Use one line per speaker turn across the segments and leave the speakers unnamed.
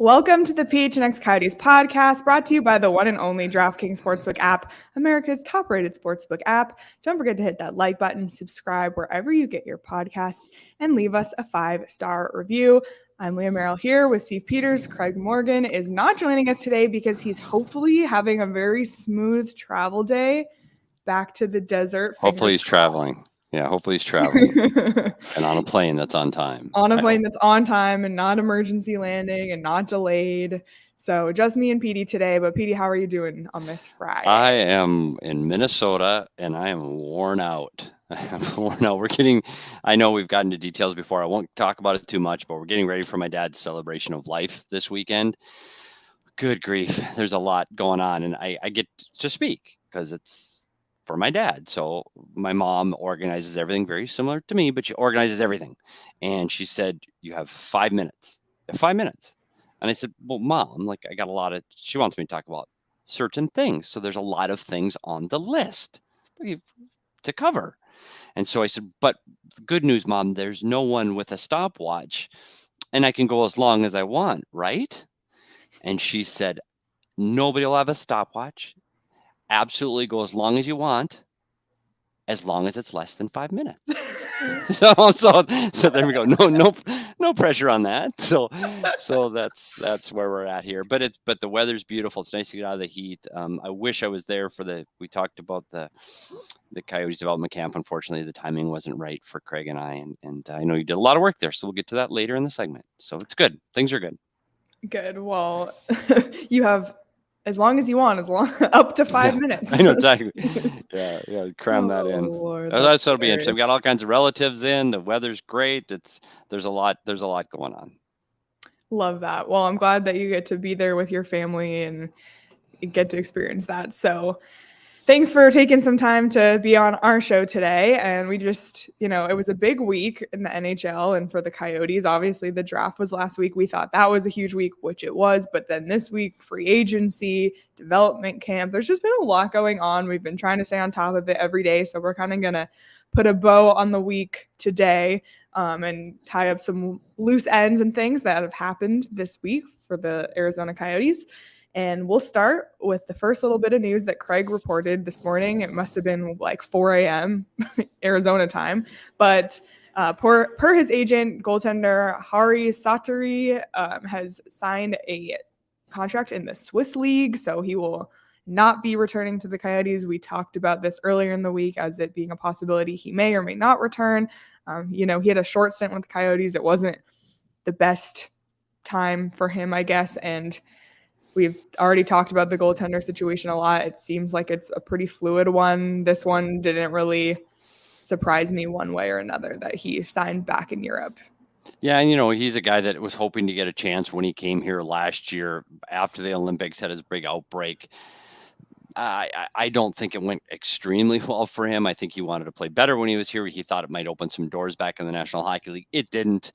Welcome to the PHNX Coyotes podcast, brought to you by the one and only DraftKings Sportsbook app, America's top-rated sportsbook app. Don't forget to hit that like button, subscribe wherever you get your podcasts, and leave us a 5-star review. I'm Leah Merrill here with Steve Peters. Craig Morgan is not joining us today because he's hopefully having a very smooth travel day back to the desert.
Hopefully he's traveling. Yeah, hopefully he's traveling and on a plane that's on time.
On a plane that's on time and not emergency landing and not delayed. So just me and Petey today. But Petey, how are you doing on this Friday?
I am in Minnesota and I am worn out. I know we've gotten to details before. I won't talk about it too much, but we're getting ready for my dad's celebration of life this weekend. Good grief. There's a lot going on. And I get to speak because it's for my dad. So my mom organizes everything very similar to me, but she organizes everything. And she said, you have 5 minutes. 5 minutes. And I said, well, Mom, I got a lot of, she wants me to talk about certain things. So there's a lot of things on the list to cover. And so I said, but good news, Mom, there's no one with a stopwatch and I can go as long as I want, right? And she said, nobody will have a stopwatch. Absolutely go as long as you want, as long as it's less than 5 minutes. so there we go. No pressure on that. So that's where we're at here. But the weather's beautiful. It's nice to get out of the heat. I wish I was there we talked about the Coyotes Development Camp. Unfortunately, the timing wasn't right for Craig and I, and I know you did a lot of work there. So we'll get to that later in the segment. So it's good. Things are good.
Good. Well, you have as long as you want, up to 5 minutes.
I know exactly. Yeah, cram that in.
Lord,
that'll be interesting. We got all kinds of relatives in. The weather's great. There's a lot going on.
Love that. Well, I'm glad that you get to be there with your family and get to experience that. So thanks for taking some time to be on our show today. And we just, it was a big week in the NHL and for the Coyotes. Obviously, the draft was last week. We thought that was a huge week, which it was. But then this week, free agency, development camp, there's just been a lot going on. We've been trying to stay on top of it every day. So we're kind of going to put a bow on the week today and tie up some loose ends and things that have happened this week for the Arizona Coyotes. And we'll start with the first little bit of news that Craig reported this morning. It must have been 4 a.m. Arizona time. But per his agent, goaltender Harri Säteri has signed a contract in the Swiss League. So he will not be returning to the Coyotes. We talked about this earlier in the week as it being a possibility he may or may not return. He had a short stint with the Coyotes. It wasn't the best time for him, I guess. And we've already talked about the goaltender situation a lot. It seems like it's a pretty fluid one. This one didn't really surprise me one way or another that he signed back in Europe.
Yeah, and he's a guy that was hoping to get a chance when he came here last year after the Olympics had his big outbreak. I don't think it went extremely well for him. I think he wanted to play better when he was here. He thought it might open some doors back in the National Hockey League. It didn't.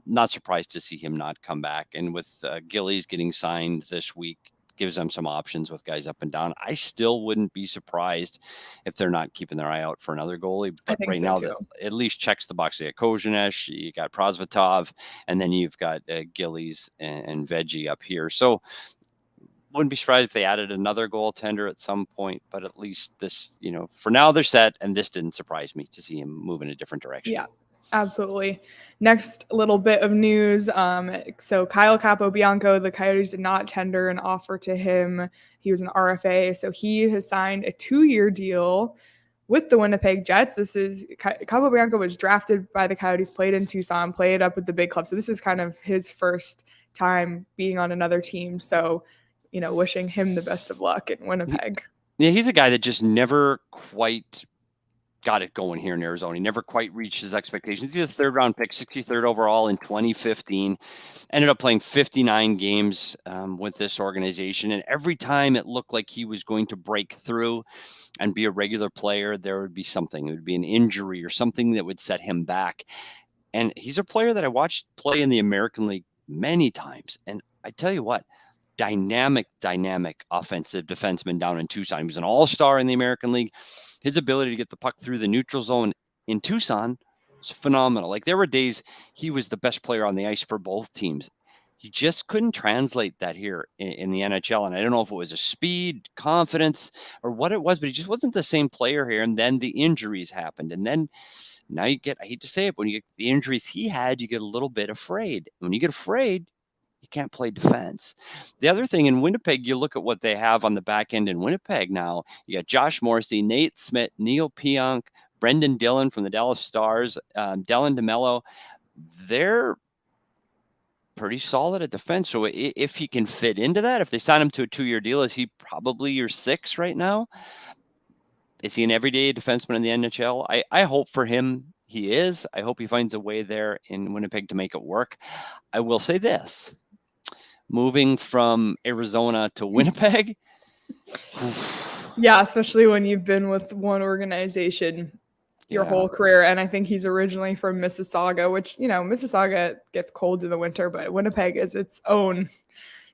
Not surprised to see him not come back. And with Gillies getting signed this week, gives them some options with guys up and down. I still wouldn't be surprised if they're not keeping their eye out for another goalie. But right now, that at least checks the box. You got Kozhenesh, you got Prosvetov, and then you've got Gillies and Veggie up here. So wouldn't be surprised if they added another goaltender at some point. But at least this, for now they're set. And this didn't surprise me to see him move in a different direction.
Yeah. Absolutely. Next little bit of news. So Kyle Capobianco, the Coyotes did not tender an offer to him. He was an RFA. So he has signed a 2-year deal with the Winnipeg Jets. Capobianco was drafted by the Coyotes, played in Tucson, played up with the big club. So this is kind of his first time being on another team. So, wishing him the best of luck in Winnipeg.
Yeah, he's a guy that just never quite got it going here in Arizona. He never quite reached his expectations. He's a 3rd-round pick, 63rd overall in 2015. Ended up playing 59 games with this organization. And every time it looked like he was going to break through and be a regular player, there would be something. It would be an injury or something that would set him back. And he's a player that I watched play in the American League many times. And I tell you what, dynamic offensive defenseman down in Tucson. He was an all-star in the American League. His ability to get the puck through the neutral zone in Tucson was phenomenal. There were days he was the best player on the ice for both teams. you just couldn't translate that here in the NHL. And I don't know if it was a speed, confidence, or what it was, but he just wasn't the same player here. And then the injuries happened. And then now you get, I hate to say it, when you get the injuries he had, you get a little bit afraid. When you get afraid, you can't play defense. The other thing in Winnipeg, you look at what they have on the back end in Winnipeg now. You got Josh Morrissey, Nate Smith, Neil Pionk, Brendan Dillon from the Dallas Stars, Dylan DeMello. They're pretty solid at defense. So if he can fit into that, if they sign him to a 2-year deal, is he probably your 6 right now? Is he an everyday defenseman in the NHL? I hope for him he is. I hope he finds a way there in Winnipeg to make it work. I will say this. Moving from Arizona to Winnipeg.
Yeah, especially when you've been with one organization your whole career. And I think he's originally from Mississauga, which, Mississauga gets cold in the winter, but Winnipeg is its own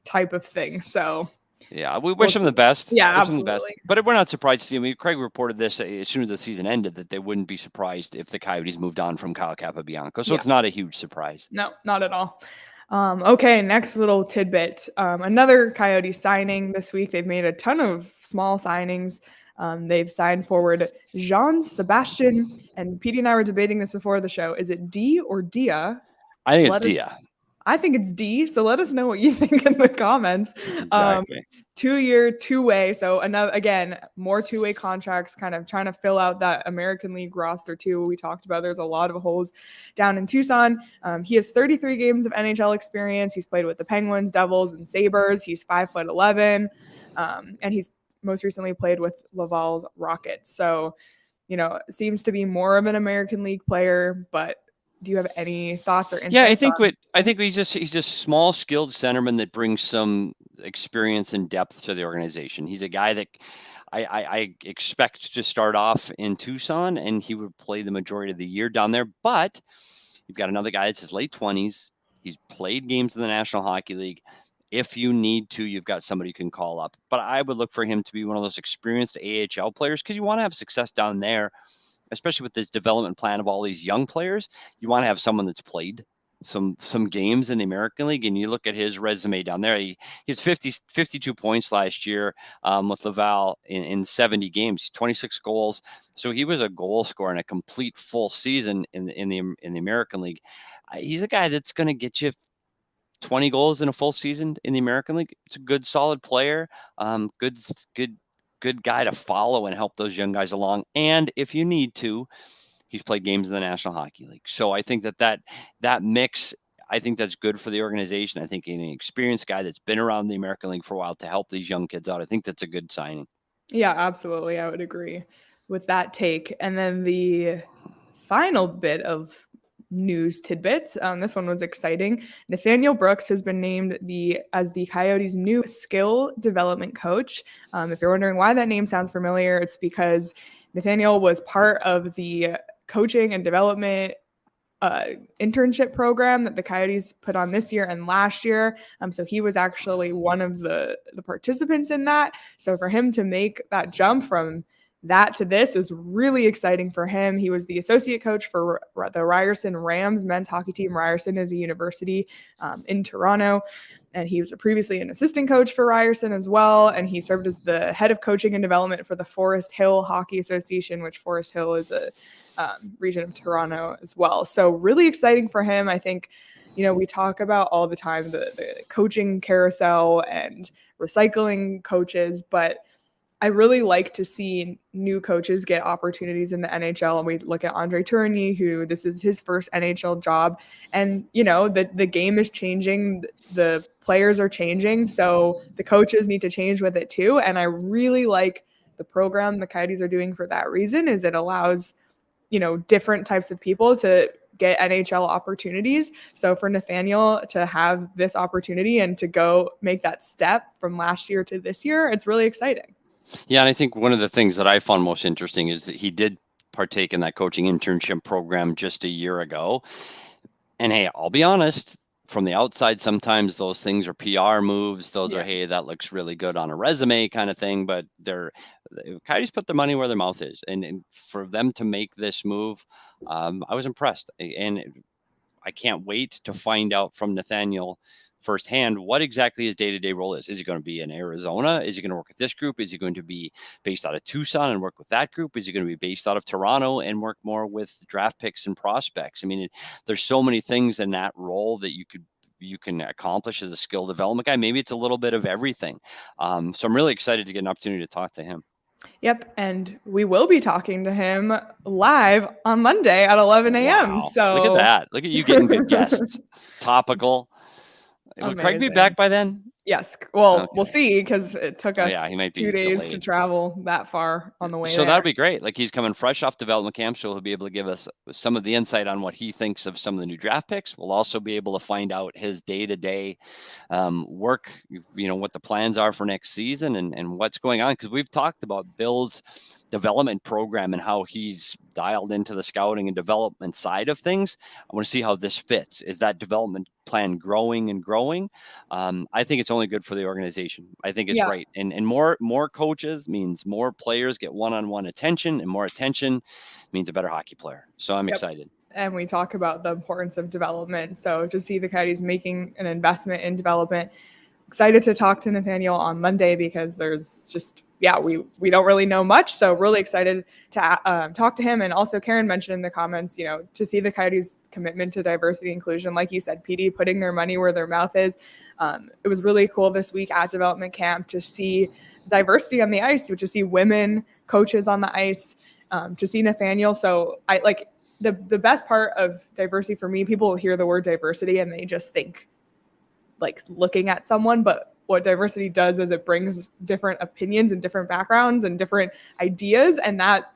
type of thing. So
yeah, we wish him the best.
Yeah,
wish
absolutely.
him the best. But we're not surprised to see him. I mean, Craig reported this as soon as the season ended that they wouldn't be surprised if the Coyotes moved on from Kyle Capobianco. So it's not a huge surprise.
No, not at all. Okay, next little tidbit. Another Coyote signing this week. They've made a ton of small signings. They've signed forward Jean-Sébastien, and Petey and I were debating this before the show. Is it D or Dea?
I think it's Dea.
I think it's D. So let us know what you think in the comments.
Exactly.
2-year, 2-way. So more 2-way contracts, kind of trying to fill out that American League roster too. We talked about there's a lot of holes down in Tucson. He has 33 games of NHL experience. He's played with the Penguins, Devils, and Sabres. He's 5'11", and he's most recently played with Laval's Rockets. So, seems to be more of an American League player, but do you have any thoughts or insights?
Yeah, I think he's just small, skilled centerman that brings some experience and depth to the organization. He's a guy that I expect to start off in Tucson, and he would play the majority of the year down there. But you've got another guy that's his late 20s. He's played games in the National Hockey League. If you need to, you've got somebody you can call up. But I would look for him to be one of those experienced AHL players because you want to have success down there, especially with this development plan of all these young players. You want to have someone that's played some games in the American League. And you look at his resume down there. He's 52 points last year with Laval in 70 games, 26 goals. So he was a goal scorer in a complete full season in the American League. He's a guy that's going to get you 20 goals in a full season in the American League. It's a good, solid player. Good guy to follow and help those young guys along. And if you need to, he's played games in the National Hockey League. So I think that mix, I think that's good for the organization. I think an experienced guy that's been around the American League for a while to help these young kids out, I think that's a good signing.
Yeah, absolutely. I would agree with that take. And then the final bit of news tidbits. This one was exciting. Nathanial Brooks has been named as the Coyotes' new skill development coach. If you're wondering why that name sounds familiar, it's because Nathanial was part of the coaching and development internship program that the Coyotes put on this year and last year. So he was actually one of the participants in that. So for him to make that jump from that to this is really exciting for him. He was the associate coach for the Ryerson Rams men's hockey team. Ryerson is a university in Toronto, and he was previously an assistant coach for Ryerson as well. And he served as the head of coaching and development for the Forest Hill Hockey Association, which Forest Hill is a region of Toronto as well. So really exciting for him. I think, we talk about all the time the coaching carousel and recycling coaches, but I really like to see new coaches get opportunities in the NHL. And we look at Andre Tourigny, who this is his first NHL job. And, the game is changing. The players are changing. So the coaches need to change with it too. And I really like the program the Coyotes are doing for that reason, is it allows, different types of people to get NHL opportunities. So for Nathanial to have this opportunity and to go make that step from last year to this year, it's really exciting.
Yeah, and I think one of the things that I found most interesting is that he did partake in that coaching internship program just a year ago. And hey, I'll be honest, from the outside, sometimes those things are PR moves. Those are, hey, that looks really good on a resume kind of thing. But the Coyotes put their money where their mouth is. And for them to make this move, I was impressed. And I can't wait to find out from Nathanial firsthand what exactly his day-to-day role is. Is he going to be in Arizona? Is he going to work with this group? Is he going to be based out of Tucson and work with that group? Is he going to be based out of Toronto and work more with draft picks and prospects? I mean, there's so many things in that role that you can accomplish as a skill development guy. Maybe it's a little bit of everything. So I'm really excited to get an opportunity to talk to him.
Yep, and we will be talking to him live on Monday at 11 a.m.
Wow.
So
look at that. Look at you getting good guests. Topical. Will Craig be back by then?
Yes. Well, We'll see, because it took us
he might be
2 days
delayed
to travel that far on the way
So
there.
that'd be great. Like, he's coming fresh off development camp, so he'll be able to give us some of the insight on what he thinks of some of the new draft picks. We'll also be able to find out his day-to-day work, what the plans are for next season and what's going on. Because we've talked about Bill's development program and how he's dialed into the scouting and development side of things. I want to see how this fits. Is that development plan growing and growing? I think it's only good for the organization. I think it's great. And more coaches means more players get one-on-one attention, and more attention means a better hockey player. So I'm excited.
And we talk about the importance of development. So to see the Coyotes making an investment in development, excited to talk to Nathanial on Monday, because there's just, we don't really know much. So really excited to talk to him. And also Karen mentioned in the comments, to see the Coyotes' commitment to diversity and inclusion, like you said, Petey, putting their money where their mouth is. It was really cool this week at development camp to see diversity on the ice, to see women coaches on the ice, to see Nathanial. So I like the best part of diversity for me, people hear the word diversity and they just think like looking at someone, but what diversity does is it brings different opinions and different backgrounds and different ideas, and that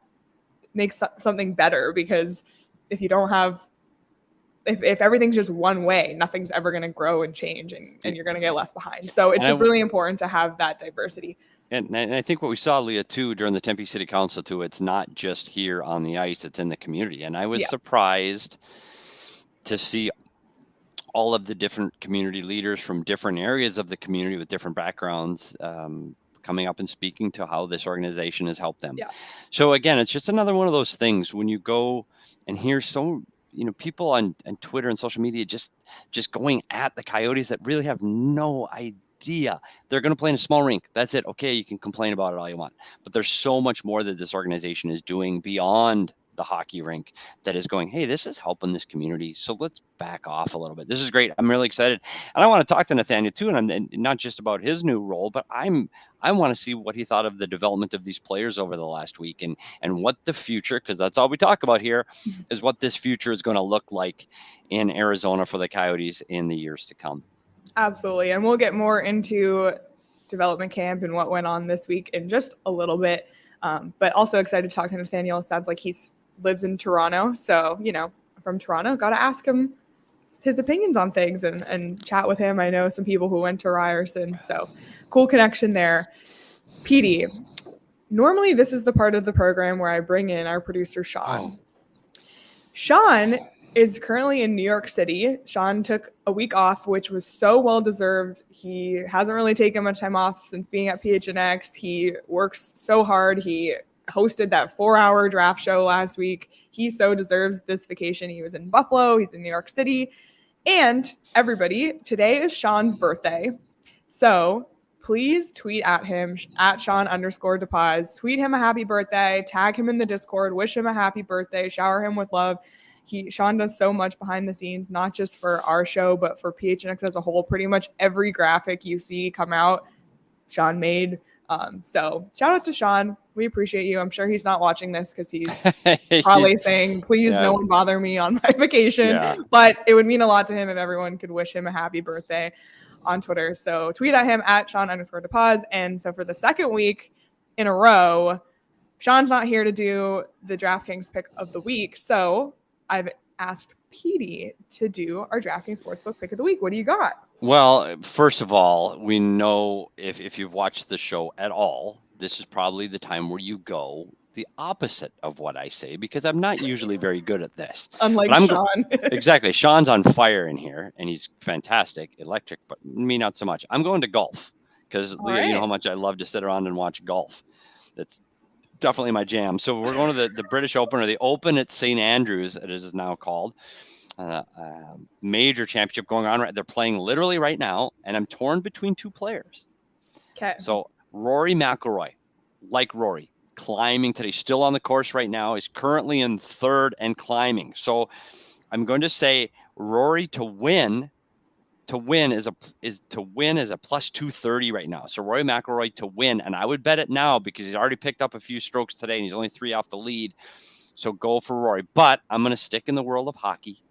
makes something better. Because if you don't have, if everything's just one way, nothing's ever going to grow and change, and you're going to get left behind. So it's just really important to have that diversity.
And I think what we saw, Leah, too, during the Tempe City Council, too, it's not just here on the ice, it's in the community. And I was surprised to see all of the different community leaders from different areas of the community with different backgrounds coming up and speaking to how this organization has helped them. So again, it's just another one of those things when you go and hear people on Twitter and social media just going at the Coyotes that really have no idea. They're going to play in a small rink. That's it. Okay, you can complain about it all you want. But there's so much more that this organization is doing beyond the hockey rink that is going, hey, this is helping this community, so let's back off a little bit. This is great. I'm really excited. And I want to talk to Nathanial too, and not just about his new role, but I want to see what he thought of the development of these players over the last week, and what the future, because that's all we talk about here, is what this future is going to look like in Arizona for the Coyotes in the years to come.
Absolutely. And we'll get more into development camp and what went on this week in just a little bit. But also excited to talk to Nathanial. It sounds like he's lives in Toronto. So, from Toronto, got to ask him his opinions on things and chat with him. I know some people who went to Ryerson, so cool connection there. Petey, normally this is the part of the program where I bring in our producer, Shawn. Shawn is currently in New York City. Shawn took a week off, which was so well-deserved. He hasn't really taken much time off since being at PHNX. He works so hard. He hosted that 4-hour draft show last week. He so deserves this vacation. He was in Buffalo. He's in New York City. And everybody, today is Shawn's birthday. So please tweet at him, at Shawn_DePaz. Tweet him a happy birthday. Tag him in the Discord. Wish him a happy birthday. Shower him with love. Shawn does so much behind the scenes, not just for our show, but for PHNX as a whole. Pretty much every graphic you see come out, Shawn made. So shout out to Shawn. We appreciate you. I'm sure he's not watching this because he's probably saying, please, no one bother me on my vacation. But it would mean a lot to him if everyone could wish him a happy birthday on Twitter. So tweet at him at Shawn_DePaz. And so for the second week in a row, Shawn's not here to do the DraftKings pick of the week. So I've asked Petey to do our DraftKings Sportsbook pick of the week. What do you got?
Well, first of all, we know if you've watched the show at all, this is probably the time where you go the opposite of what I say, because I'm not usually very good at this.
Unlike Shawn.
Exactly. Shawn's on fire in here, and he's fantastic, electric, but me not so much. I'm going to golf because, Leah, you know how much I love to sit around and watch golf. That's definitely my jam. So we're going to the British Open, or the Open at St. Andrews, it is now called. major championship going on. They're playing literally right now, and I'm torn between two players.
Okay.
So Rory McIlroy, like Rory, climbing today, still on the course right now, is currently in third and climbing. So I'm going to say Rory to win is a plus 230 right now. So Rory McIlroy to win, and I would bet it now because he's already picked up a few strokes today, and he's only 3 off the lead. So go for Rory. But I'm going to stick in the world of hockey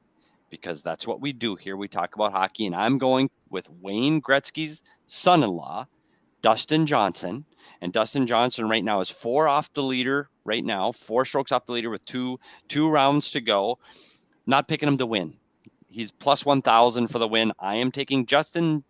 because that's what we do here. We talk about hockey, and I'm going with Wayne Gretzky's son-in-law, Dustin Johnson. And Dustin Johnson right now is 4 off the leader right now, 4 strokes off the leader with two rounds to go. Not picking him to win. He's plus 1,000 for the win. I am taking Dustin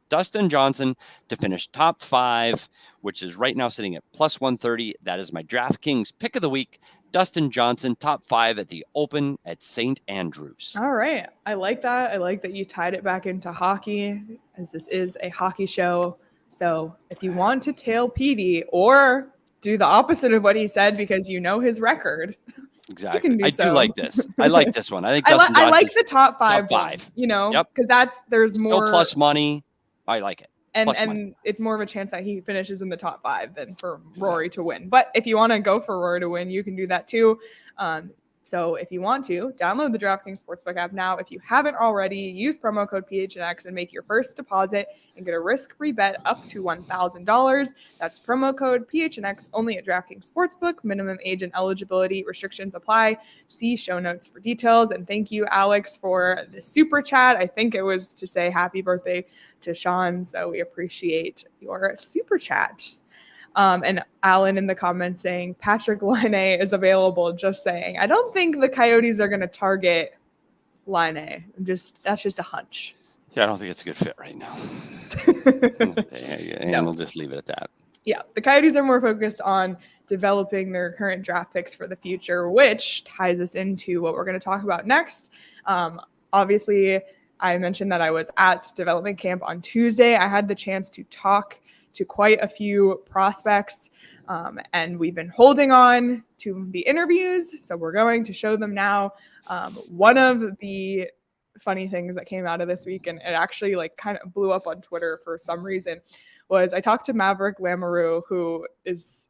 Johnson to finish top 5, which is right now sitting at plus 130. That is my DraftKings pick of the week. Dustin Johnson, top 5 at the Open at St. Andrews.
All right. I like that. I like that you tied it back into hockey, as this is a hockey show. So if you want to tail Petey or do the opposite of what he said because you know his record,
exactly. I do like this. I like this one. I think
I like the top 5.
Top 5.
You know, because there's more
plus money. I like it.
And it's more of a chance that he finishes in the top 5 than for Rory to win. But if you want to go for Rory to win, you can do that too. So if you want to, download the DraftKings Sportsbook app now. If you haven't already, use promo code PHNX and make your first deposit and get a risk-free bet up to $1,000. That's promo code PHNX only at DraftKings Sportsbook. Minimum age and eligibility restrictions apply. See show notes for details. And thank you, Alex, for the super chat. I think it was to say happy birthday to Shawn. So we appreciate your super chat. And Alan in the comments saying Patrick Laine is available. Just saying, I don't think the Coyotes are going to target Laine. That's just a hunch.
Yeah, I don't think it's a good fit right now. And we'll just leave it at that.
Yeah, the Coyotes are more focused on developing their current draft picks for the future, which ties us into what we're going to talk about next. Obviously, I mentioned that I was at development camp on Tuesday. I had the chance to talk to quite a few prospects, and we've been holding on to the interviews, so we're going to show them now. One of the funny things that came out of this week, and it actually kind of blew up on Twitter for some reason, was I talked to Maveric Lamoureux, who is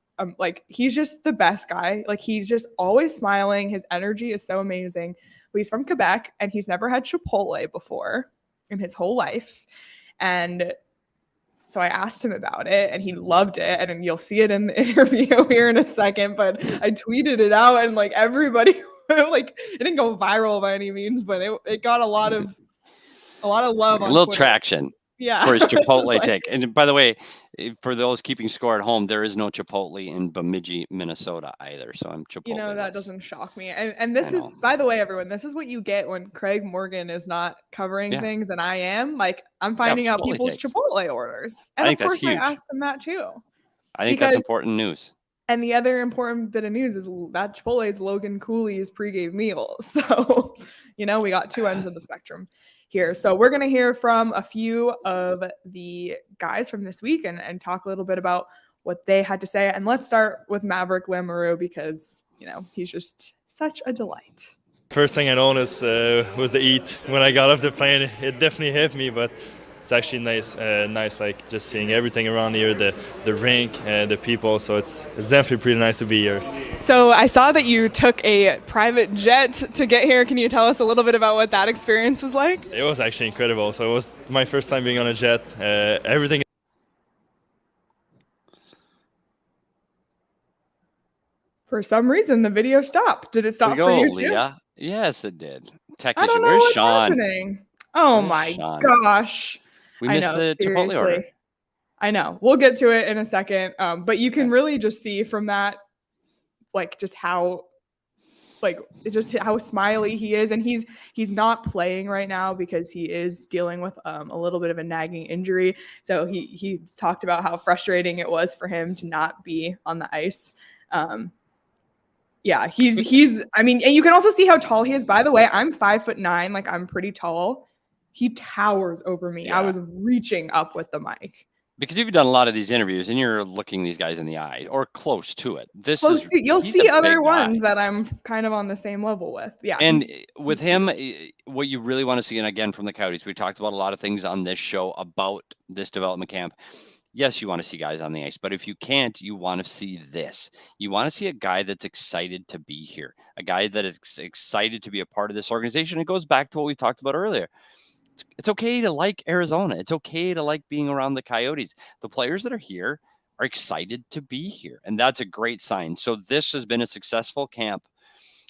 he's just the best guy. He's just always smiling. His energy is so amazing. But he's from Quebec, and he's never had Chipotle before in his whole life, and so I asked him about it, and he loved it. And you'll see it in the interview here in a second. But I tweeted it out, and everybody, it didn't go viral by any means, but it got a lot of love.
A little traction.
Yeah.
For his Chipotle take. And by the way, for those keeping score at home, there is no Chipotle in Bemidji, Minnesota either. So I'm Chipotle.
That doesn't shock me. And this is, by the way, everyone, this is what you get when Craig Morgan is not covering things and I am. I'm finding out people's Chipotle orders. And of course, I asked him that too.
I think that's important news.
And the other important bit of news is that Chipotle is Logan Cooley's pregame meal. So, we got two ends of the spectrum here. So we're going to hear from a few of the guys from this week and talk a little bit about what they had to say. And let's start with Maverick Lamoureux because, he's just such a delight.
First thing I noticed was the heat. When I got off the plane, it definitely hit me, but it's actually nice, just seeing everything around here, the rink, the people. So it's definitely pretty nice to be here.
So I saw that you took a private jet to get here. Can you tell us a little bit about what that experience was like?
It was actually incredible. So it was my first time being on a jet. Everything.
For some reason, the video stopped. Did it stop for you too?
Leah. Yes, it did. Technician.
I don't know what's happening. Oh my gosh.
We missed the Chipotle order.
I know. We'll get to it in a second. But you can really just see from that, just how smiley he is. And he's not playing right now because he is dealing with a little bit of a nagging injury. So he talked about how frustrating it was for him to not be on the ice. Yeah, he's and you can also see how tall he is. By the way, I'm 5'9", I'm pretty tall. He towers over me. Yeah. I was reaching up with the mic.
because you've done a lot of these interviews and you're looking these guys in the eye or close to it.
You'll
he's
see
a
other
big
ones
guy.
that I'm kind of on the same level with. Yeah.
And
he's
with him,
huge.
what you really want to see, and again, from the Coyotes, we talked about a lot of things on this show about this development camp. Yes, you want to see guys on the ice, but if you can't, you want to see this. You want to see a guy that's excited to be here, a guy that is excited to be a part of this organization. It goes back to what we talked about earlier. It's okay to like Arizona. It's okay to like being around the Coyotes. The players that are here are excited to be here, and that's a great sign. So this has been a successful camp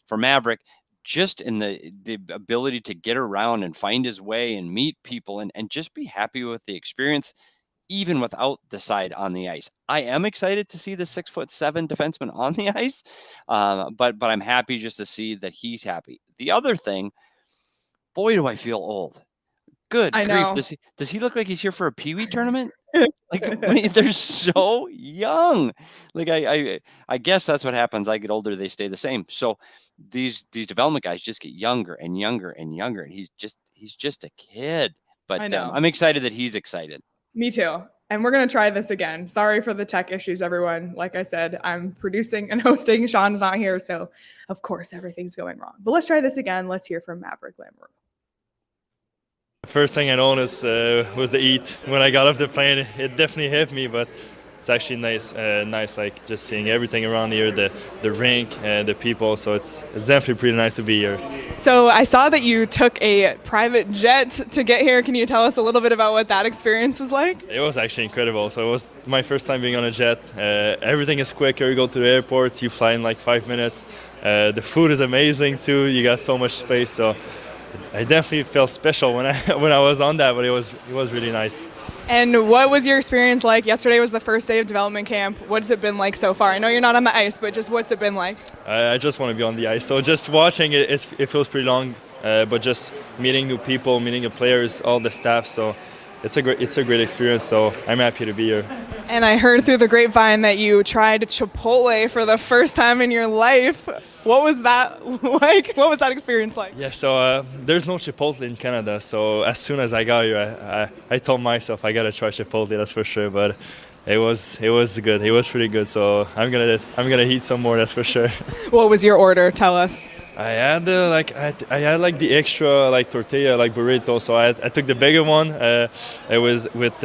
for Maverick, just in the ability to get around and find his way and meet people and just be happy with the experience, even without the side on the ice. I am excited to see the 6'7" defenseman on the ice, but I'm happy just to see that he's happy. The other thing, boy, do I feel old. Good
I
grief.
know.
Does he look like he's here for a Pee-wee tournament? Like, they're so young. Like I guess that's what happens. I get older, they stay the same. So these development guys just get younger and younger and younger, and he's just a kid. But
I know.
I'm excited that he's excited.
Me too. And we're going to try this again. Sorry for the tech issues, everyone. Like I said, I'm producing and hosting. Shawn's not here, so of course everything's going wrong. But let's try this again. Let's hear from Maveric Lamoureux.
First thing I noticed was the heat. When I got off the plane, it definitely hit me, but it's actually nice, like just seeing everything around here, the rink, the people. So it's definitely pretty nice to be here.
So I saw that you took a private jet to get here. Can you tell us a little bit about what that experience was like?
It was actually incredible. So it was my first time being on a jet. Everything is quicker. You go to the airport, you fly in like 5 minutes. The food is amazing too. You got so much space. So I definitely felt special when I was on that, but it was really nice.
And what was your experience like? Yesterday was the first day of development camp. What's it been like so far? I know you're not on the ice, but just what's it been like?
I just want to be on the ice. So just watching it feels pretty long, but just meeting new people, meeting the players, all the staff. So it's a great experience. So I'm happy to be here.
And I heard through the grapevine that you tried Chipotle for the first time in your life. What was that like? What was that experience like?
Yeah, so there's no Chipotle in Canada. So as soon as I got here, I told myself I gotta try Chipotle. That's for sure. But it was good. It was pretty good. So I'm gonna eat some more. That's for sure.
What was your order? Tell us.
I had I had the extra tortilla burrito. So I took the bigger one. It was with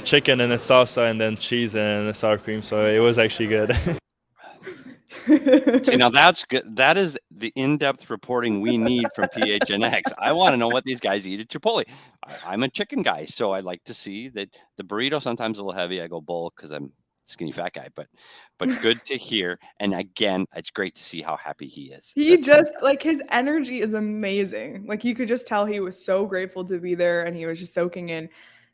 chicken and a salsa and then cheese and a sour cream. So it was actually good.
See, now that's good. That is the in-depth reporting we need from PHNX. I want to know what these guys eat at Chipotle. I'm a chicken guy, so I like to see that the burrito sometimes a little heavy. I go bowl because I'm a skinny fat guy, but good to hear. And again, it's great to see how happy he is.
His energy is amazing. Like you could just tell he was so grateful to be there, and he was just soaking in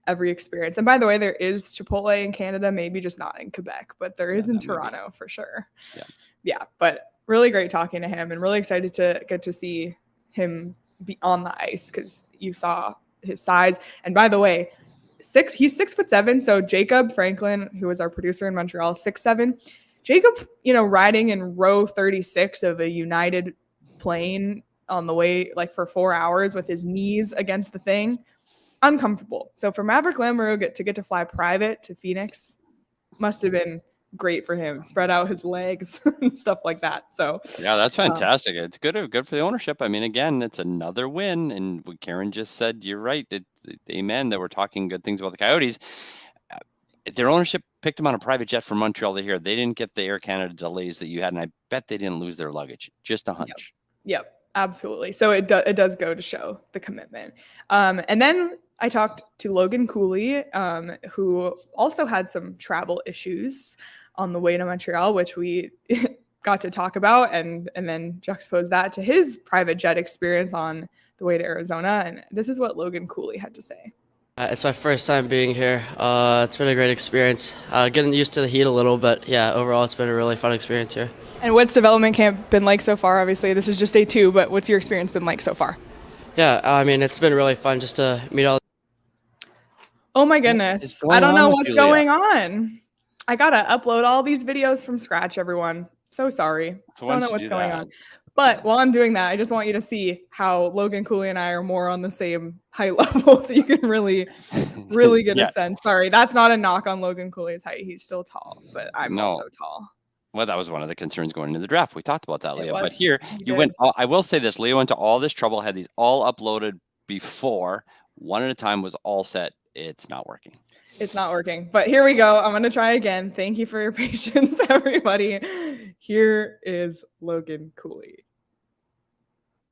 every experience. And by the way, there is Chipotle in Canada, maybe just not in Quebec, but there is in Toronto for sure. Yeah, but really great talking to him and really excited to get to see him be on the ice because you saw his size. And by the way, he's 6'7". So Jacob Franklin, who was our producer in Montreal, 6'7". Jacob, riding in row 36 of a United plane on the way for 4 hours with his knees against the thing, uncomfortable. So for Maveric Lamoureux to get to fly private to Phoenix must have been great for him, spread out his legs and stuff like that. So
yeah, that's fantastic. It's good for the ownership. I mean, again, it's another win. And what Karen just said, you're right. Amen. That we're talking good things about the Coyotes. Their ownership picked them on a private jet from Montreal to here. They didn't get the Air Canada delays that you had, and I bet they didn't lose their luggage. Just a hunch.
Yep, absolutely. So it does go to show the commitment. And then I talked to Logan Cooley, who also had some travel issues on the way to Montreal, which we got to talk about and then juxtapose that to his private jet experience on the way to Arizona. And this is what Logan Cooley had to say.
It's my first time being here. It's been a great experience. Getting used to the heat a little, but yeah, overall it's been a really fun experience here.
And what's development camp been like so far? Obviously, this is just day 2, but what's your experience been like so far?
Yeah, I mean, it's been really fun just to meet all.
Oh my goodness. I don't know what's going on. I got to upload all these videos from scratch, everyone. So sorry. Don't know what's going on. But while I'm doing that, I just want you to see how Logan Cooley and I are more on the same height level, so you can really get
Yeah.
a sense. Sorry, that's not a knock on Logan Cooley's height. He's still tall, but I'm
No.
also tall.
Well, that was one of the concerns going into the draft. We talked about that,
It
Leah. But
was.
here, you went. I will say this: Leah went to all this trouble, had these all uploaded before. One at a time was all set. It's not working.
It's not working. But here we go. I'm going to try again. Thank you for your patience, everybody. Here is Logan Cooley.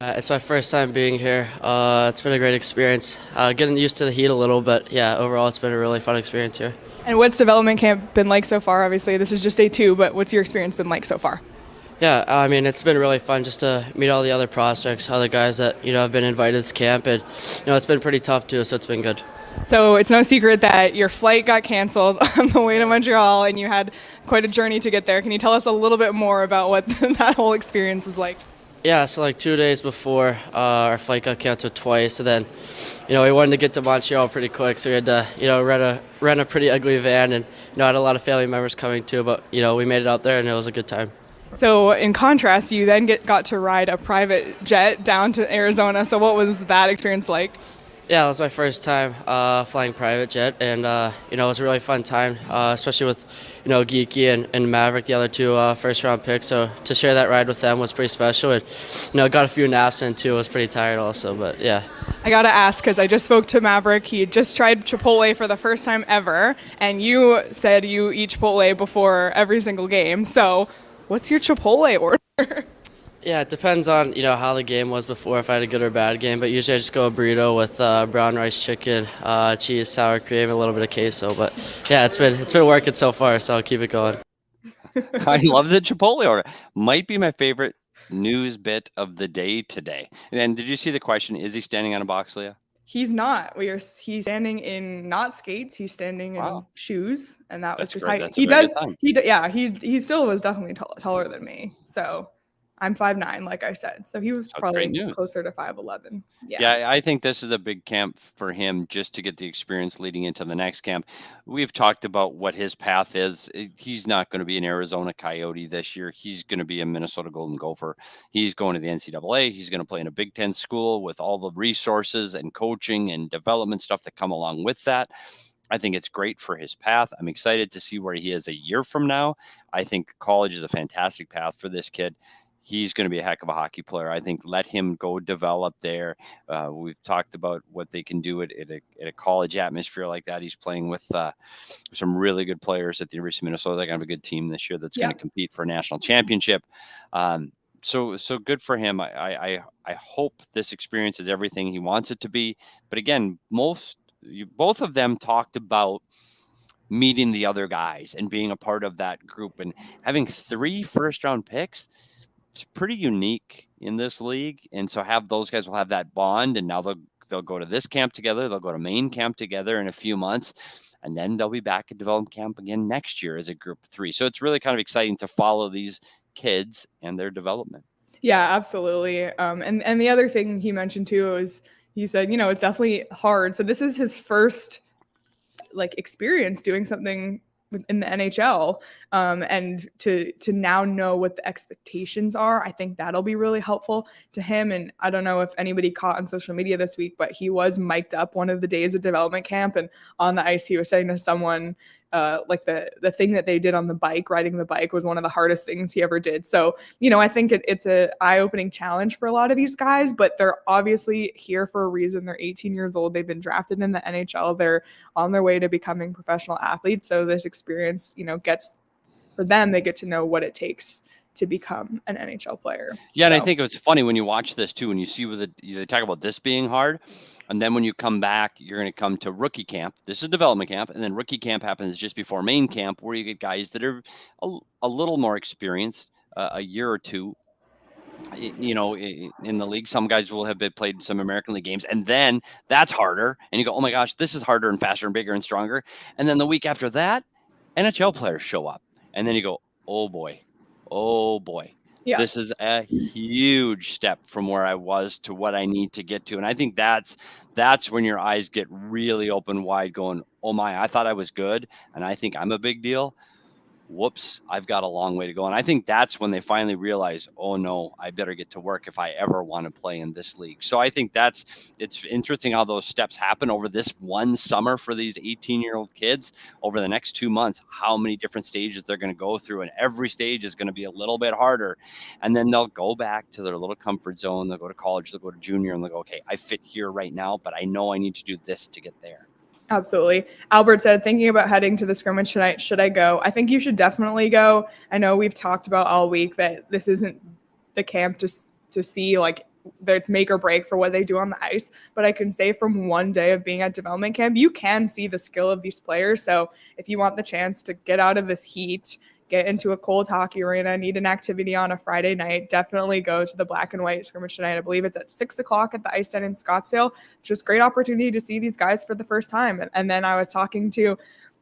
It's my first time being here. It's been a great experience. Getting used to the heat a little, but yeah, overall it's been a really fun experience here.
And what's development camp been like so far? Obviously, this is just day 2, but what's your experience been like so far?
Yeah, I mean, it's been really fun just to meet all the other prospects, other guys that, have been invited to this camp, and, it's been pretty tough too, so it's been good.
So it's no secret that your flight got canceled on the way to Montreal, and you had quite a journey to get there. Can you tell us a little bit more about what that whole experience is like?
Yeah, so like 2 days before, our flight got canceled twice, and then, we wanted to get to Montreal pretty quick, so we had to, rent a pretty ugly van, and, I had a lot of family members coming too, but, we made it out there, and it was a good time.
So in contrast, you then got to ride a private jet down to Arizona. So what was that experience like?
Yeah, it was my first time flying private jet, and it was a really fun time, especially with Geeky and Maverick, the other two first-round picks. So to share that ride with them was pretty special, and got a few naps in too. I was pretty tired also, but yeah.
I gotta ask because I just spoke to Maverick. He just tried Chipotle for the first time ever, and you said you eat Chipotle before every single game. So what's your Chipotle order?
Yeah, it depends on how the game was before, if I had a good or bad game. But usually I just go a burrito with brown rice chicken, cheese, sour cream, a little bit of queso. But yeah, it's been working so far, so I'll keep it going.
I love the Chipotle order. Might be my favorite news bit of the day today. And did you see the question? Is he standing on a box, Leah?
He's not. He's standing in not skates. He's standing in shoes, and that's just
great.
height.
That's
He still was definitely taller than me. So I'm 5'9", like I said. So he was probably closer to 5'11".
Yeah, I think this is a big camp for him just to get the experience leading into the next camp. We've talked about what his path is. He's not going to be an Arizona Coyote this year. He's going to be a Minnesota Golden Gopher. He's going to the NCAA. He's going to play in a Big Ten school with all the resources and coaching and development stuff that come along with that. I think it's great for his path. I'm excited to see where he is a year from now. I think college is a fantastic path for this kid. He's going to be a heck of a hockey player. I think let him go develop there. We've talked about what they can do at a college atmosphere like that. He's playing with some really good players at the University of Minnesota. They're going to have a good team this year that's going to compete for a national championship. So good for him. I hope this experience is everything he wants it to be. But again, both of them talked about meeting the other guys and being a part of that group and having 3 first-round picks. It's pretty unique in this league, and so those guys will have that bond, and now they'll go to this camp together. They'll go to main camp together in a few months, and then they'll be back at development camp again next year as a group of 3. So it's really kind of exciting to follow these kids and their development.
Yeah, absolutely. And the other thing he mentioned too is he said, it's definitely hard. So this is his first experience doing something in the NHL, and to now know what the expectations are, I think that'll be really helpful to him. And I don't know if anybody caught on social media this week, but he was mic'd up one of the days of development camp, and on the ice he was saying to someone, the thing that they did on the bike, riding the bike, was one of the hardest things he ever did. So, I think it's a eye-opening challenge for a lot of these guys, but they're obviously here for a reason. They're 18 years old. They've been drafted in the NHL. They're on their way to becoming professional athletes. So this experience, for them, they get to know what it takes to become an NHL player.
Yeah, and I think it's funny when you watch this too, and you see they talk about this being hard, and then when you come back, you're going to come to rookie camp. This is development camp, and then rookie camp happens just before main camp, where you get guys that are a little more experienced, a year or two. In the league, some guys will have played some American League games, and then that's harder. And you go, oh my gosh, this is harder and faster and bigger and stronger. And then the week after that, NHL players show up, and then you go, oh boy. Yeah. This is a huge step from where I was to what I need to get to. And I think that's when your eyes get really open wide going, oh my, I thought I was good, and I think I'm a big deal. whoops, I've got a long way to go. And I think that's when they finally realize, oh no, I better get to work if I ever want to play in this league. So I think it's interesting how those steps happen over this one summer for these 18-year-old kids over the next 2 months, how many different stages they're going to go through. And every stage is going to be a little bit harder. And then they'll go back to their little comfort zone. They'll go to college, they'll go to junior, and they'll go, okay, I fit here right now, but I know I need to do this to get there.
Absolutely. Albert said, thinking about heading to the scrimmage tonight, should I go? I think you should definitely go. I know we've talked about all week that this isn't the camp to see like that it's make or break for what they do on the ice. But I can say from one day of being at development camp, you can see the skill of these players. So if you want the chance to get out of this heat, get into a cold hockey arena, need an activity on a Friday night, definitely go to the black and white scrimmage tonight. I believe it's at 6:00 at the Ice Den in Scottsdale. Just great opportunity to see these guys for the first time. And then I was talking to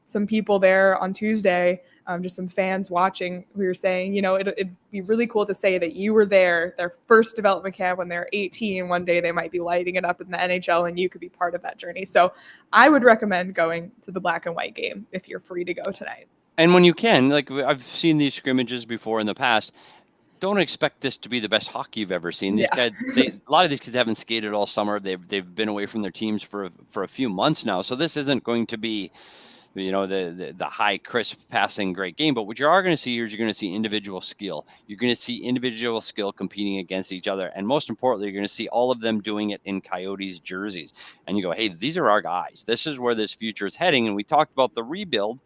some people there on Tuesday, just some fans watching who were saying, you know, it'd be really cool to say that you were there, their first development camp when they're 18. One day they might be lighting it up in the NHL and you could be part of that journey. So I would recommend going to the black and white game if you're free to go tonight.
And when you can, like I've seen these scrimmages before in the past, don't expect this to be the best hockey you've ever seen. These guys, a lot of these kids haven't skated all summer. They've been away from their teams for a few months now. So this isn't going to be, you know, the high, crisp passing great game. But what you are going to see here is you're going to see individual skill. You're going to see individual skill competing against each other. And most importantly, you're going to see all of them doing it in Coyotes jerseys. And you go, hey, these are our guys. This is where this future is heading. And we talked about the rebuild.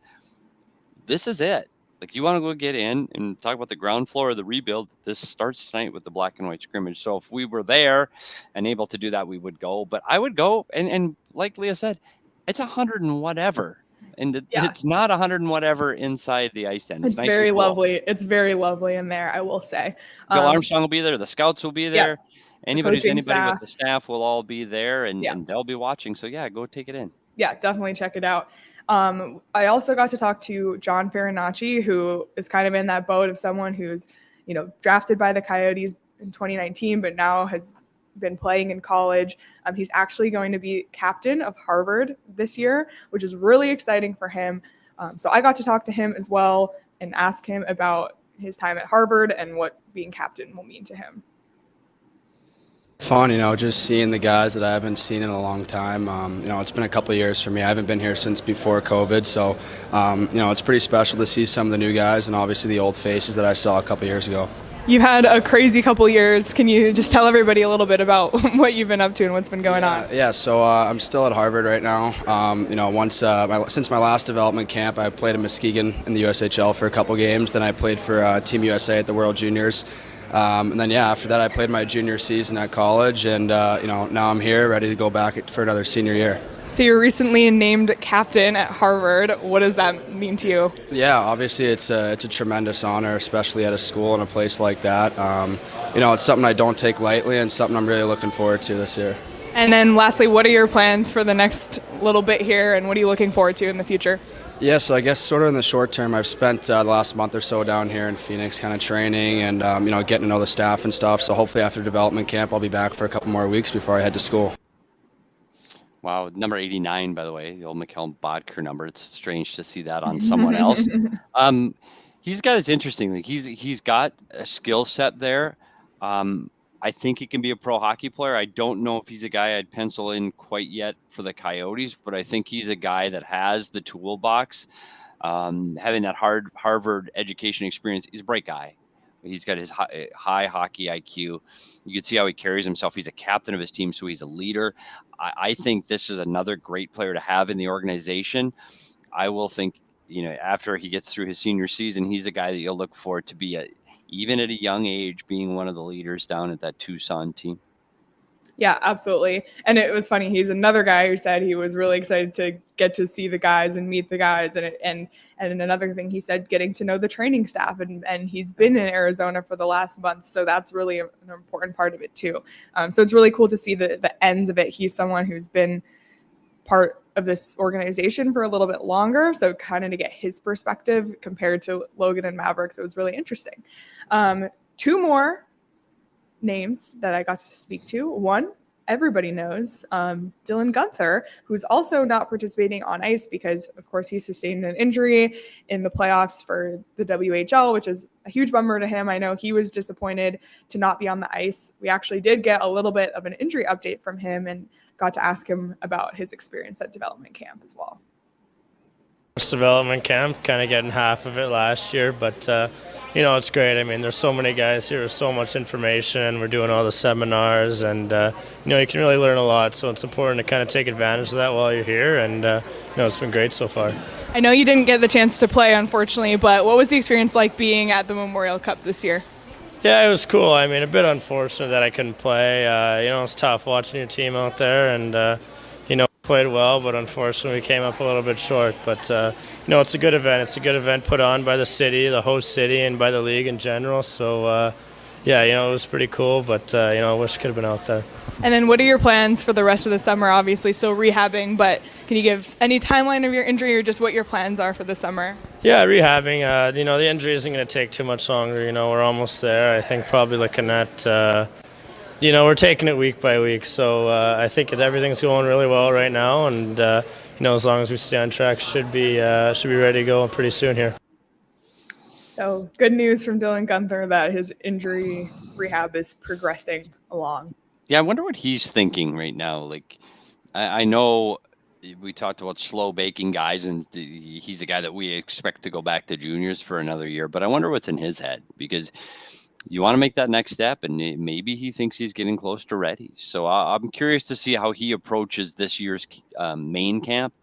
This is it. Like, you want to go get in and talk about the ground floor of the rebuild. This starts tonight with the black and white scrimmage. So if we were there and able to do that, we would go. But I would go. And like Leah said, it's 100 and whatever. And it's not 100 and whatever inside the Ice Den.
It's nice, very lovely. It's very lovely in there, I will say.
Bill Armstrong will be there. The scouts will be there. Anybody with the staff will all be there, and they'll be watching. So, go take it in.
Yeah, definitely check it out. I also got to talk to John Farinacci, who is kind of in that boat of someone who's, you know, drafted by the Coyotes in 2019, but now has been playing in college. He's actually going to be captain of Harvard this year, which is really exciting for him. So I got to talk to him as well and ask him about his time at Harvard and what being captain will mean to him.
Fun, you know, just seeing the guys that I haven't seen in a long time. You know, it's been a couple of years for me. I haven't been here since before COVID, so, you know, it's pretty special to see some of the new guys and obviously the old faces that I saw a couple of years ago.
You've had a crazy couple of years. Can you just tell everybody a little bit about what you've been up to and what's been going on?
Yeah, so I'm still at Harvard right now. You know, since my last development camp, I played in Muskegon in the USHL for a couple games. Then I played for Team USA at the World Juniors. And then, after that, I played my junior season at college, and, you know, now I'm here ready to go back for another senior year.
So you're recently named captain at Harvard. What does that mean to you?
Yeah, obviously it's a tremendous honor, especially at a school and a place like that. You know, it's something I don't take lightly and something I'm really looking forward to this year.
And then lastly, what are your plans for the next little bit here, and what are you looking forward to in the future?
Yeah, so I guess sort of in the short term, I've spent the last month or so down here in Phoenix kind of training and, you know, getting to know the staff and stuff. So hopefully after development camp, I'll be back for a couple more weeks before I head to school.
Wow, number 89, by the way, the old Mikhail Bodker number. It's strange to see that on someone else. It's interesting. Like he's got a skill set there. I think he can be a pro hockey player. I don't know if he's a guy I'd pencil in quite yet for the Coyotes, but I think he's a guy that has the toolbox. Having that Harvard education experience, he's a bright guy. He's got his high hockey IQ. You can see how he carries himself. He's a captain of his team, so he's a leader. I think this is another great player to have in the organization. I will think, you know, after he gets through his senior season, he's a guy that you'll look for to be, even at a young age, being one of the leaders down at that Tucson team.
Yeah, absolutely. And it was funny. He's another guy who said he was really excited to get to see the guys and meet the guys. And another thing he said, getting to know the training staff. And he's been in Arizona for the last month. So that's really an important part of it too. So it's really cool to see the ends of it. He's someone who's been part of this organization for a little bit longer. So kind of to get his perspective compared to Logan and Maverick. So it was really interesting. Two more names that I got to speak to. One, everybody knows, Dylan Guenther, who's also not participating on ice because, of course, he sustained an injury in the playoffs for the WHL, which is a huge bummer to him. I know he was disappointed to not be on the ice. We actually did get a little bit of an injury update from him and got to ask him about his experience at development camp as well.
Development camp, kind of getting half of it last year, but it's great. I mean, there's so many guys here, so much information. We're doing all the seminars, and you can really learn a lot. So it's important to kind of take advantage of that while you're here, and it's been great so far.
I know you didn't get the chance to play, unfortunately, but what was the experience like being at the Memorial Cup this year?
Yeah, it was cool. I mean, a bit unfortunate that I couldn't play. It's tough watching your team out there, and played well, but unfortunately we came up a little bit short. But it's a good event. It's a good event put on by the city, the host city, and by the league in general. So it was pretty cool, but I wish I could have been out there.
And then what are your plans for the rest of the summer? Obviously still rehabbing, but can you give any timeline of your injury or just what your plans are for the summer?
Yeah, rehabbing. The injury isn't going to take too much longer. We're almost there. I think probably looking at we're taking it week by week, so I think everything's going really well right now, and as long as we stay on track, should be ready to go pretty soon here. So good news from Dylan Guenther that his injury rehab is progressing along.
Yeah, I wonder what he's thinking right now. Like, I know we talked about slow baking guys, and he's a guy that we expect to go back to juniors for another year, but I wonder what's in his head, because you want to make that next step, and maybe he thinks he's getting close to ready. So I'm curious to see how he approaches this year's main camp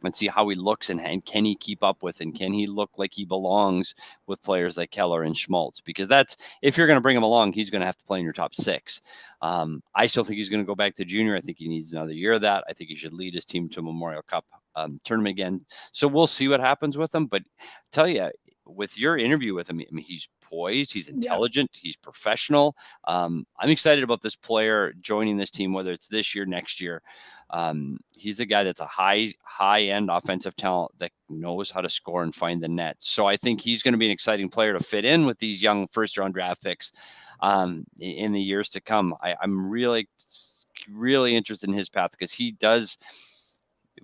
and see how he looks, and can he keep up with, and can he look like he belongs with players like Keller and Schmaltz? Because that's, if you're going to bring him along, he's going to have to play in your top six. I still think he's going to go back to junior. I think he needs another year of that. I think he should lead his team to a Memorial Cup tournament again. So we'll see what happens with him. But I tell you, with your interview with him, I mean, he's poised, he's intelligent, he's professional. I'm excited about this player joining this team, whether it's this year, next year. He's a guy that's a high-end offensive talent that knows how to score and find the net. So I think he's going to be an exciting player to fit in with these young first-round draft picks in the years to come. I'm really, really interested in his path, because he does.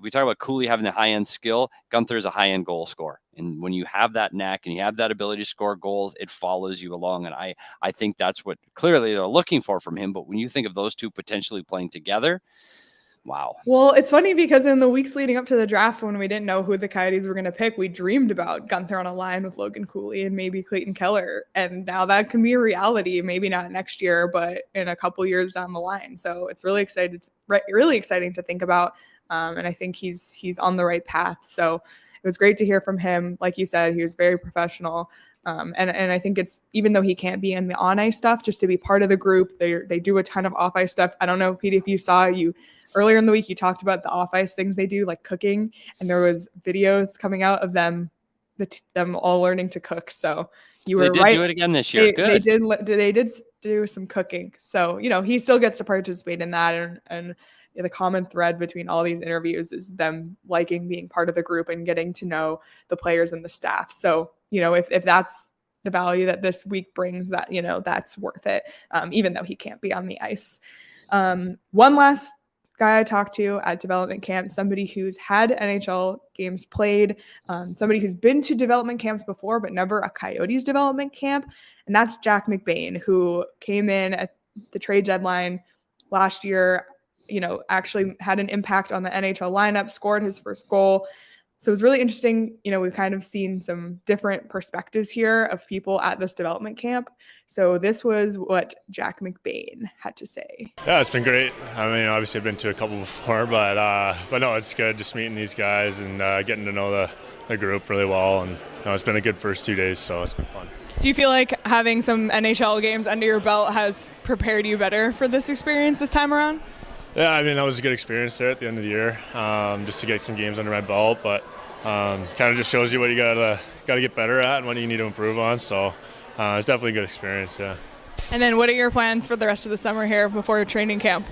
We talk about Cooley having the high-end skill. Guenther is a high-end goal scorer. And when you have that knack and you have that ability to score goals, it follows you along. And I think that's what clearly they're looking for from him. But when you think of those two potentially playing together, wow.
Well, it's funny because in the weeks leading up to the draft, when we didn't know who the Coyotes were going to pick, we dreamed about Guenther on a line with Logan Cooley and maybe Clayton Keller. And now that can be a reality, maybe not next year, but in a couple years down the line. So it's really exciting to think about. And I think he's on the right path. So it was great to hear from him. Like you said, he was very professional. And I think it's, even though he can't be in the on-ice stuff, just to be part of the group, they do a ton of off-ice stuff. I don't know, Pete, if you saw, earlier in the week, you talked about the off-ice things they do, like cooking, and there was videos coming out of them all learning to cook. So you were right.
They did do it again this year. Good.
They did do some cooking. So, he still gets to participate in that, and the common thread between all these interviews is them liking being part of the group and getting to know the players and the staff. So, if that's the value that this week brings, that, that's worth it, even though he can't be on the ice. One last guy I talked to at development camp, somebody who's had NHL games played, somebody who's been to development camps before, but never a Coyotes development camp. And that's Jack McBain, who came in at the trade deadline last year, actually had an impact on the NHL lineup, scored his first goal. So it was really interesting. We've kind of seen some different perspectives here of people at this development camp. So this was what Jack McBain had to say.
Yeah, it's been great. I mean, obviously I've been to a couple before, but no, it's good just meeting these guys and getting to know the group really well. And it's been a good first 2 days, so it's been fun.
Do you feel like having some NHL games under your belt has prepared you better for this experience this time around?
Yeah, I mean, that was a good experience there at the end of the year, just to get some games under my belt. But kind of just shows you what you gotta get better at and what you need to improve on. So it's definitely a good experience. Yeah.
And then, what are your plans for the rest of the summer here before training camp?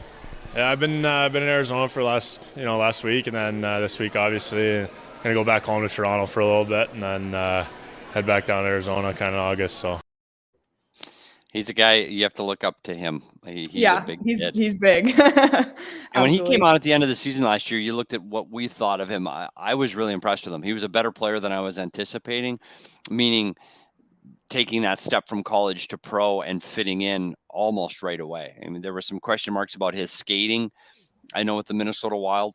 Yeah, I've been in Arizona for last week, and then this week obviously gonna go back home to Toronto for a little bit, and then head back down to Arizona kind of August. So.
He's a guy you have to look up to him. He's a big kid.
He's big.
And when he came out at the end of the season last year, you looked at what we thought of him. I was really impressed with him. He was a better player than I was anticipating, meaning taking that step from college to pro and fitting in almost right away. I mean, there were some question marks about his skating, I know, with the Minnesota Wild,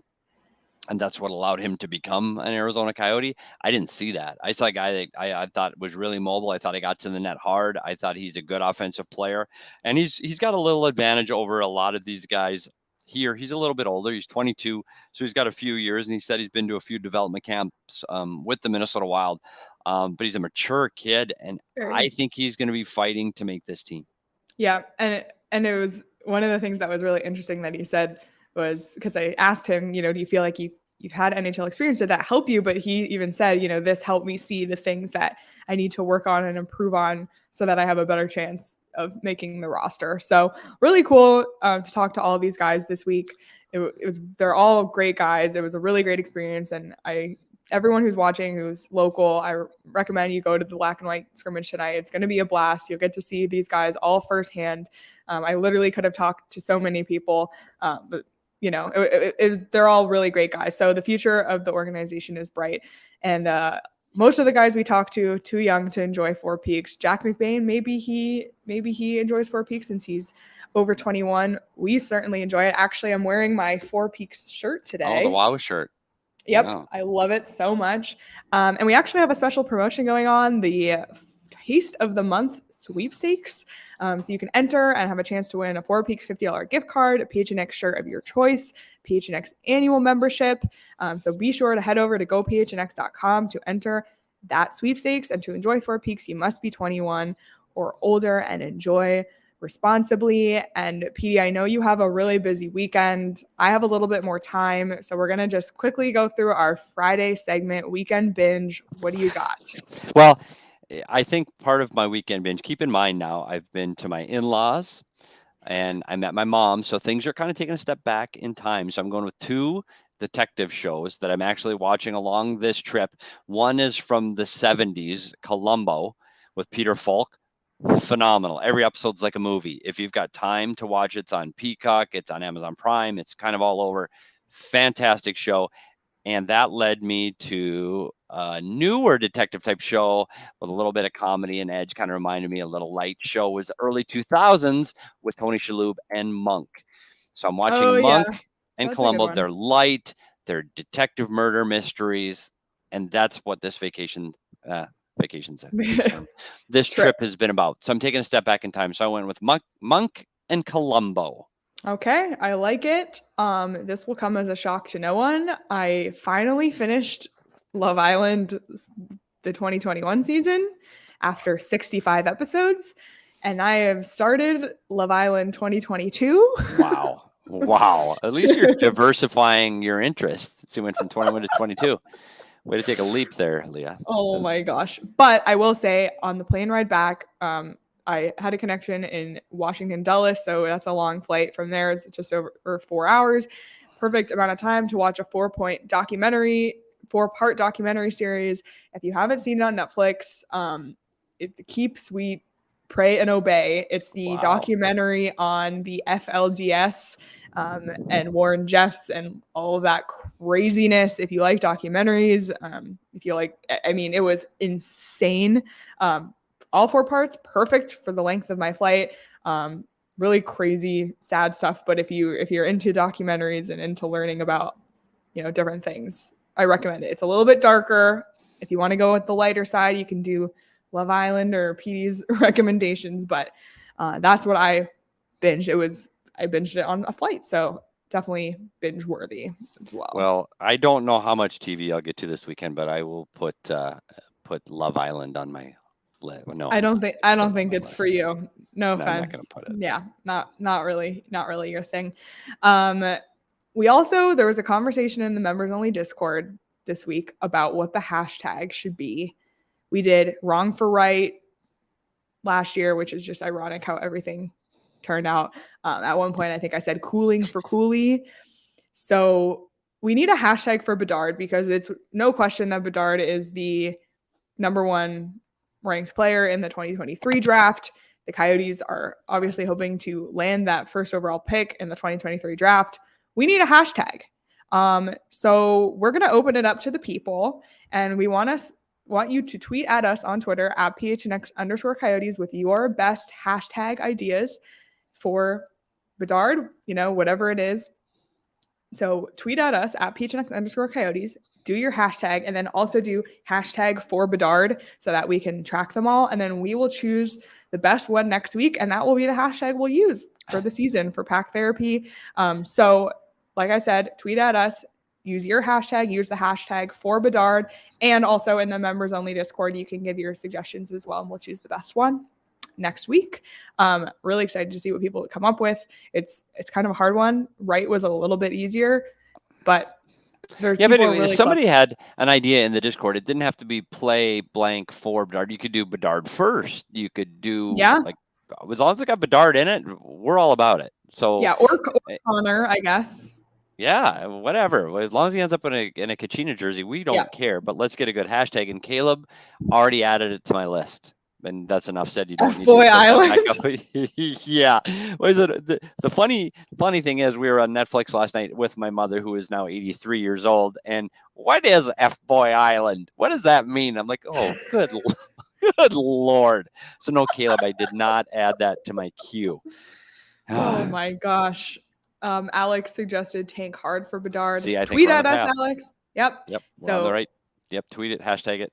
and that's what allowed him to become an Arizona Coyote. I didn't see that. I saw a guy that I thought was really mobile. I thought he got to the net hard. I thought he's a good offensive player, and he's got a little advantage over a lot of these guys here. He's a little bit older. He's 22, so he's got a few years, and he said he's been to a few development camps with the Minnesota Wild. But he's a mature kid, and I think he's going to be fighting to make this team.
Yeah, and it was one of the things that was really interesting that he said was, because I asked him, do you feel like you've had NHL experience? Did that help you? But he even said, this helped me see the things that I need to work on and improve on so that I have a better chance of making the roster. So really cool to talk to all of these guys this week. They're all great guys. It was a really great experience, and everyone who's watching, who's local, I recommend you go to the Black and White scrimmage tonight. It's going to be a blast. You'll get to see these guys all firsthand. I literally could have talked to so many people, but they're all really great guys. So the future of the organization is bright. And most of the guys we talked to, too young to enjoy Four Peaks. Jack McBain, maybe he enjoys Four Peaks since he's over 21. We certainly enjoy it. Actually, I'm wearing my Four Peaks shirt today.
Oh, the WoW shirt.
Yep, wow. I love it so much. And we actually have a special promotion going on, the Taste of the Month sweepstakes. So you can enter and have a chance to win a Four Peaks $50 gift card, a PHNX shirt of your choice, PHNX annual membership. So be sure to head over to gophnx.com to enter that sweepstakes. And to enjoy Four Peaks, you must be 21 or older and enjoy responsibly. And Petey, I know you have a really busy weekend. I have a little bit more time, so we're going to just quickly go through our Friday segment, Weekend Binge. What do you got?
Well, I think part of my weekend binge, keep in mind now, I've been to my in-laws and I met my mom, so things are kind of taking a step back in time. So I'm going with 2 detective shows that I'm actually watching along this trip. One is from the 70s, Columbo, with Peter Falk. Phenomenal. Every episode's like a movie. If you've got time to watch, it's on Peacock, it's on Amazon Prime, it's kind of all over. Fantastic show. And that led me to a newer detective type show with a little bit of comedy and edge. Kind of reminded me a little light show. It was early 2000s with Tony Shalhoub and Monk. So I'm watching Monk and Columbo. They're light, they're detective murder mysteries, and that's what this this trip has been about. So I'm taking a step back in time. So I went with Monk and Columbo.
Okay, I like it. This will come as a shock to no one. I finally finished Love Island, the 2021 season, after 65 episodes, and I have started Love Island 2022.
Wow. At least you're diversifying your interests. So you went from 21 to 22. Way to take a leap there, Leah.
Oh my gosh. But I will say, on the plane ride back, I had a connection in Washington, Dulles, so that's a long flight from there. It's just over 4 hours. Perfect amount of time to watch a 4-part documentary series. If you haven't seen it on Netflix, Keep Sweet, Pray and Obey. It's the documentary on the FLDS and Warren Jeffs and all of that craziness. If you like documentaries, it was insane. All 4 parts, perfect for the length of my flight. Really crazy, sad stuff. But if you're into documentaries and into learning about, different things, I recommend it. It's a little bit darker. If you want to go with the lighter side, you can do Love Island or Petey's recommendations. But that's what I binged. I binged it on a flight, so definitely binge worthy as well.
Well, I don't know how much TV I'll get to this weekend, but I will put Love Island on my. No,
I don't think it's for you. No offense.
I'm not gonna put it.
Yeah, not really your thing. There was a conversation in the members only Discord this week about what the hashtag should be. We did wrong for right last year, which is just ironic how everything turned out. At one point, I think I said cooling for Cooley. So we need a hashtag for Bedard, because it's no question that Bedard is the number 1 ranked player in the 2023 draft. the Coyotes are obviously hoping to land that first overall pick in the 2023 draft. We need a hashtag. So we're going to open it up to the people, and we want you to tweet at us on Twitter at PHNX_Coyotes with your best hashtag ideas for Bedard, whatever it is. So tweet at us at PHNX_Coyotes, do your hashtag, and then also do hashtag for Bedard so that we can track them all. And then we will choose the best one next week, and that will be the hashtag we'll use for the season for Pack Therapy. So like I said, tweet at us, use your hashtag, use the hashtag for Bedard, and also in the members only Discord, you can give your suggestions as well, and we'll choose the best one next week. Really excited to see what people come up with. It's kind of a hard one. Right was a little bit easier, but there's really
somebody had an idea in the Discord. It didn't have to be play blank for Bedard. You could do Bedard first. You could do as long as it got Bedard in it, we're all about it. So
or Connor, I guess.
Yeah, whatever. As long as he ends up in a Kachina jersey, we don't care. But let's get a good hashtag. And Caleb already added it to my list. And that's enough said. You don't need
Boy Island.
Yeah. What is it? The funny thing is, we were on Netflix last night with my mother, who is now 83 years old. And what is F Boy Island? What does that mean? I'm like, oh, good Lord. So no, Caleb, I did not add that to my queue.
Oh my gosh. Alex suggested tank hard for Bedard.
See,
tweet at us, Alex. Yep.
We're on the right. Yep. Tweet it. Hashtag it.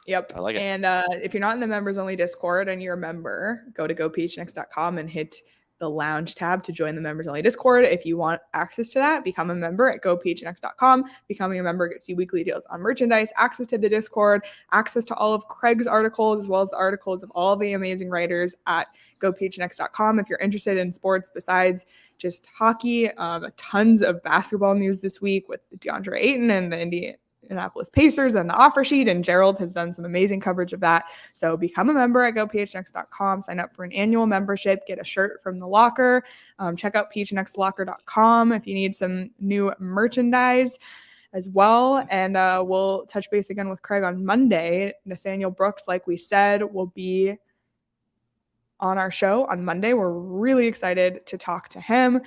Yep.
I like it.
And if you're not in the members only Discord and you're a member, go to gophnx.com and hit the lounge tab to join the members only Discord. If you want access to that, become a member at gophnx.com. Becoming a member gets you weekly deals on merchandise, access to the Discord, access to all of Craig's articles, as well as the articles of all the amazing writers at gophnx.com. If you're interested in sports besides just hockey, tons of basketball news this week with DeAndre Ayton and the Indianapolis Pacers and the offer sheet, and Gerald has done some amazing coverage of that. So become a member at gophnx.com, sign up for an annual membership, get a shirt from the locker, check out phnxlocker.com if you need some new merchandise as well. And we'll touch base again with Craig on Monday. Nathanial Brooks, like we said, will be on our show on Monday. We're really excited to talk to him.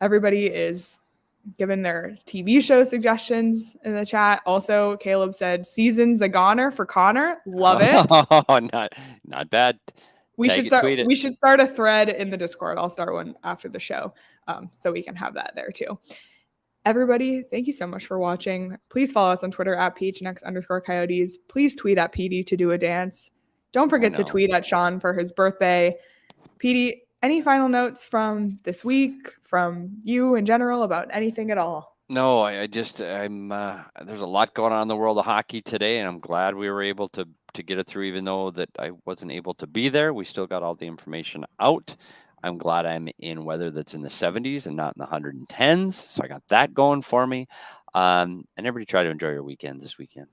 Everybody is given their TV show suggestions in the chat. Also, Caleb said season's a goner for Connor. Love it.
Oh, not bad.
We should start a thread in the Discord. I'll start one after the show, so we can have that there too. Everybody, thank you so much for watching. Please follow us on Twitter at PHNX_Coyotes. Please tweet at PD to do a dance. Don't forget to tweet at Shawn for his birthday. PD, any final notes from this week, from you in general, about anything at all?
No, I'm there's a lot going on in the world of hockey today, and I'm glad we were able to get it through, even though that I wasn't able to be there. We still got all the information out. I'm glad I'm in weather that's in the 70s and not in the 110s. So I got that going for me. And everybody try to enjoy your weekend this weekend.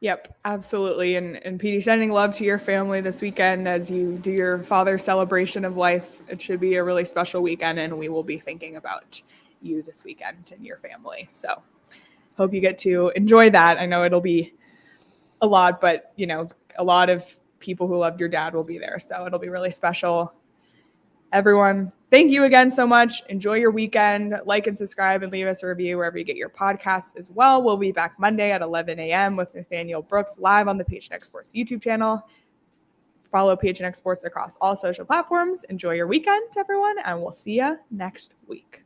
Yep, absolutely. And Petey, sending love to your family this weekend as you do your father's celebration of life. It should be a really special weekend, and we will be thinking about you this weekend and your family. So hope you get to enjoy that. I know it'll be a lot, but a lot of people who loved your dad will be there. So it'll be really special. Everyone, thank you again so much. Enjoy your weekend. Like and subscribe and leave us a review wherever you get your podcasts as well. We'll be back Monday at 11 a.m. with Nathanial Brooks live on the PHNX Sports YouTube channel. Follow PHNX Sports across all social platforms. Enjoy your weekend, everyone, and we'll see you next week.